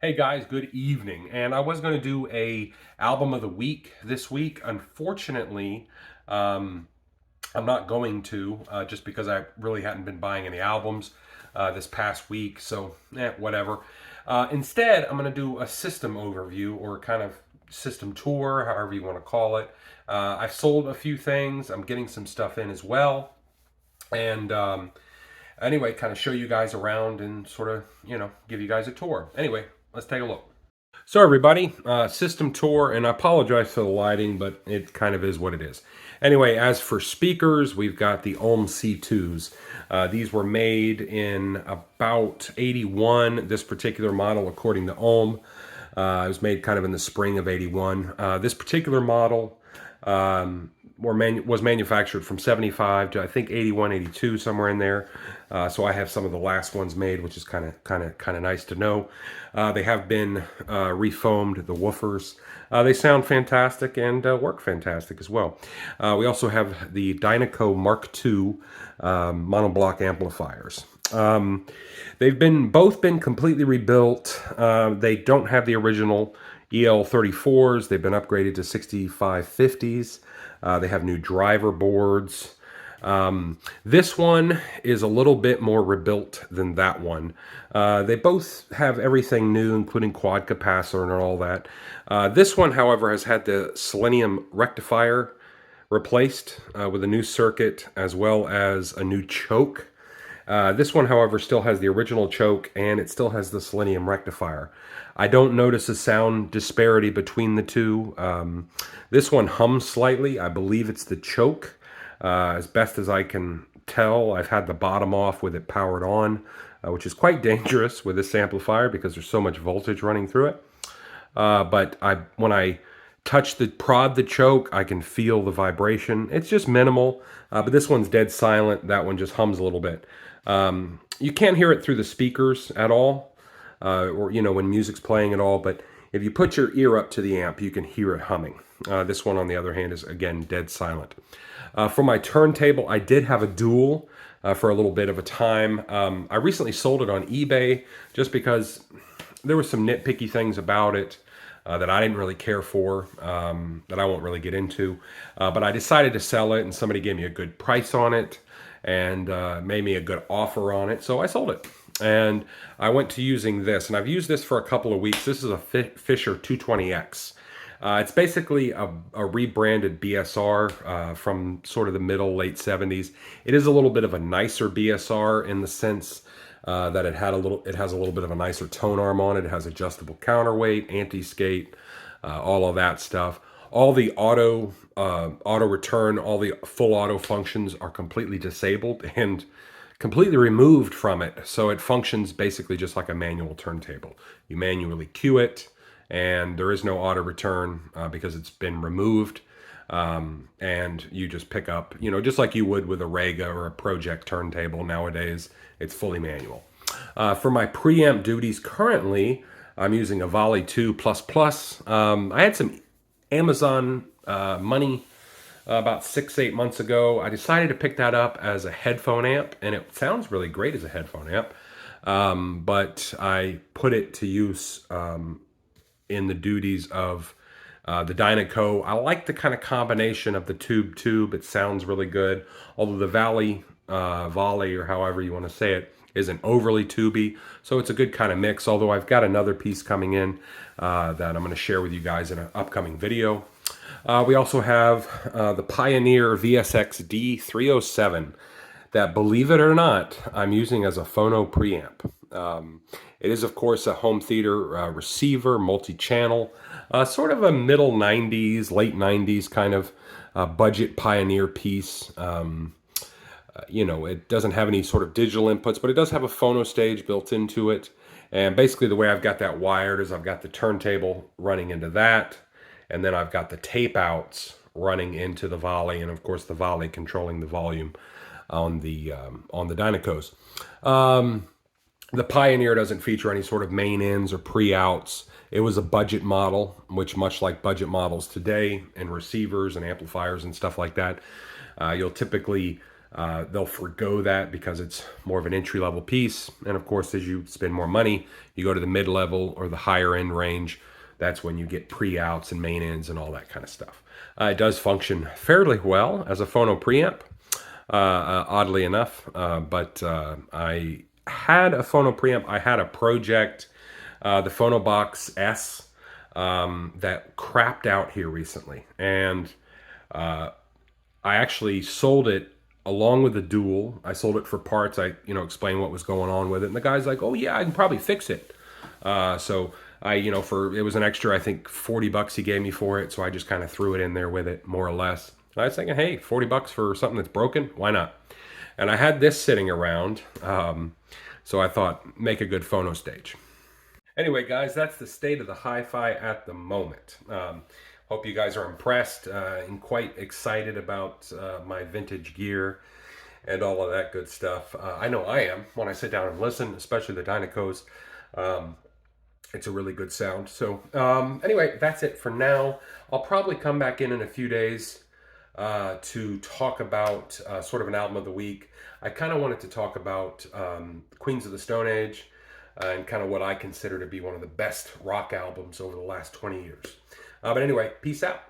Hey guys, good evening. And I was going to do a album of the week this week. Unfortunately, um, I'm not going to just because I really hadn't been buying any albums this past week. So, whatever. Instead, I'm going to do a system overview or kind of system tour, however you want to call it. I've sold a few things. I'm getting some stuff in as well. And anyway, kind of show you guys around and sort of, give you guys a tour. Anyway, let's take a look. So everybody, system tour, and I apologize for the lighting, but it kind of is what it is. Anyway, as for speakers, we've got the Ohm C2s. These were made in about 81, this particular model, according to Ohm. It was made kind of in the spring of 81. This particular model was manufactured from 75 to I think 81, 82, somewhere in there. So I have some of the last ones made, which is kind of nice to know. They have been refoamed, the woofers. They sound fantastic and work fantastic as well. We also have the Dynaco Mark II monoblock amplifiers. They've both been completely rebuilt. They don't have the original EL34s. They've been upgraded to 6550s. They have new driver boards. This one is a little bit more rebuilt than that one. They both have everything new, including quad capacitor and all that. This one, however, has had the selenium rectifier replaced with a new circuit as well as a new choke. This one, however, still has the original choke and it still has the selenium rectifier. I don't notice a sound disparity between the two. This one hums slightly. I believe it's the choke. As best as I can tell, I've had the bottom off with it powered on, which is quite dangerous with this amplifier because there's so much voltage running through it. But when I prod the choke, I can feel the vibration. It's just minimal, but this one's dead silent. That one just hums a little bit. You can't hear it through the speakers at all, or when music's playing at all, but if you put your ear up to the amp, you can hear it humming. This one, on the other hand, is again dead silent. For my turntable, I did have a dual for a little bit of a time. I recently sold it on eBay just because there were some nitpicky things about it that I didn't really care for, that I won't really get into. But I decided to sell it, and somebody gave me a good price on it and made me a good offer on it, so I sold it. And I went to using this, and I've used this for a couple of weeks. This is a Fisher 220X. It's basically a rebranded BSR from sort of the late 70s. It is a little bit of a nicer BSR in the sense that it has a little bit of a nicer tone arm on it. It has adjustable counterweight, anti-skate, all of that stuff. All the auto return, all the full auto functions are completely disabled and completely removed from it. So it functions basically just like a manual turntable. You manually cue it, and there is no auto return because it's been removed. And you just pick up, just like you would with a Rega or a Project turntable nowadays. It's fully manual. For my preamp duties currently, I'm using a Volley 2 I had some Amazon money about 6-8 months ago. I decided to pick that up as a headphone amp, and it sounds really great as a headphone amp. But I put it to use in the duties of the Dynaco. I like the kind of combination of the tube. It sounds really good. Although the Volley, or however you want to say it, isn't overly tubey. So it's a good kind of mix. Although I've got another piece coming in that I'm going to share with you guys in an upcoming video. We also have the Pioneer VSX D307 that, believe it or not, I'm using as a phono preamp. It is, of course, a home theater receiver, multi-channel, sort of a middle 90s, late 90s kind of budget Pioneer piece. It doesn't have any sort of digital inputs, but it does have a phono stage built into it. And basically the way I've got that wired is I've got the turntable running into that, and then I've got the tape outs running into the Volley, and of course the Volley controlling the volume on the Dynacos. The Pioneer doesn't feature any sort of main ins or pre-outs. It was a budget model, which, much like budget models today and receivers and amplifiers and stuff like that, you'll typically they'll forgo that because it's more of an entry-level piece. And of course, as you spend more money, you go to the mid-level or the higher-end range. That's when you get pre-outs and main ends and all that kind of stuff. It does function fairly well as a phono preamp, oddly enough. But I had a phono preamp. I had a Project, the Phonobox S, that crapped out here recently. And I actually sold it along with the Dual. I sold it for parts. I, explained what was going on with it. And the guy's like, oh yeah, I can probably fix it. So I, it was an extra, I think 40 bucks he gave me for it. So I just kind of threw it in there with it, more or less. And I was thinking, hey, 40 bucks for something that's broken, why not? And I had this sitting around. So I thought, make a good phono stage. Anyway, guys, that's the state of the Hi-Fi at the moment. Hope you guys are impressed and quite excited about my vintage gear and all of that good stuff. I know I am when I sit down and listen, especially the Dynacos. It's a really good sound. So anyway, that's it for now. I'll probably come back in a few days to talk about sort of an album of the week. I kind of wanted to talk about Queens of the Stone Age and kind of what I consider to be one of the best rock albums over the last 20 years. But anyway, peace out.